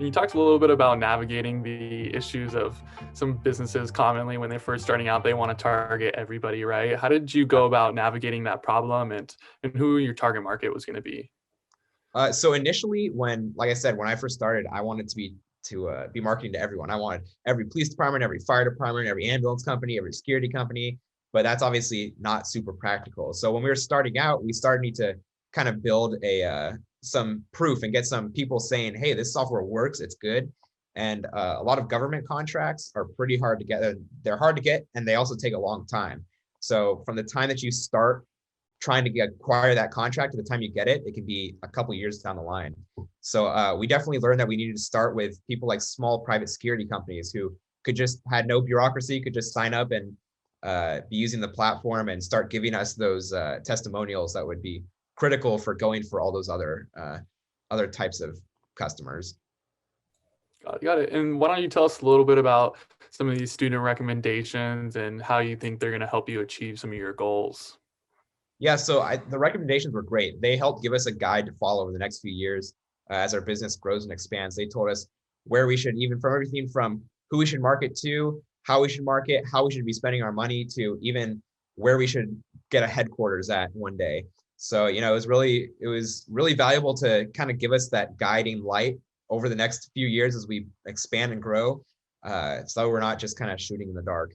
You talked a little bit about navigating the issues of some businesses commonly when they're first starting out, they want to target everybody, right? How did you go about navigating that problem and who your target market was going to be? So initially, like I said, when I first started, I wanted to be marketing to everyone. I wanted every police department, every fire department, every ambulance company, every security company. But that's obviously not super practical. So when we were starting out, we started to kind of build some proof and get some people saying, "Hey, this software works. It's good." And a lot of government contracts are pretty hard to get. They're hard to get, and they also take a long time. So from the time that you start trying to acquire that contract to the time you get it, it can be a couple years down the line. So we definitely learned that we needed to start with people like small private security companies who had no bureaucracy, could just sign up and be using the platform and start giving us those testimonials that would be critical for going for all those other types of customers. Got it. And why don't you tell us a little bit about some of these student recommendations and how you think they're going to help you achieve some of your goals? Yeah, so the recommendations were great. They helped give us a guide to follow over the next few years as our business grows and expands. They told us where we should, even from everything from who we should market to, how we should market, how we should be spending our money, to even where we should get a headquarters at one day. So, it was really valuable to kind of give us that guiding light over the next few years as we expand and grow. So we're not just kind of shooting in the dark.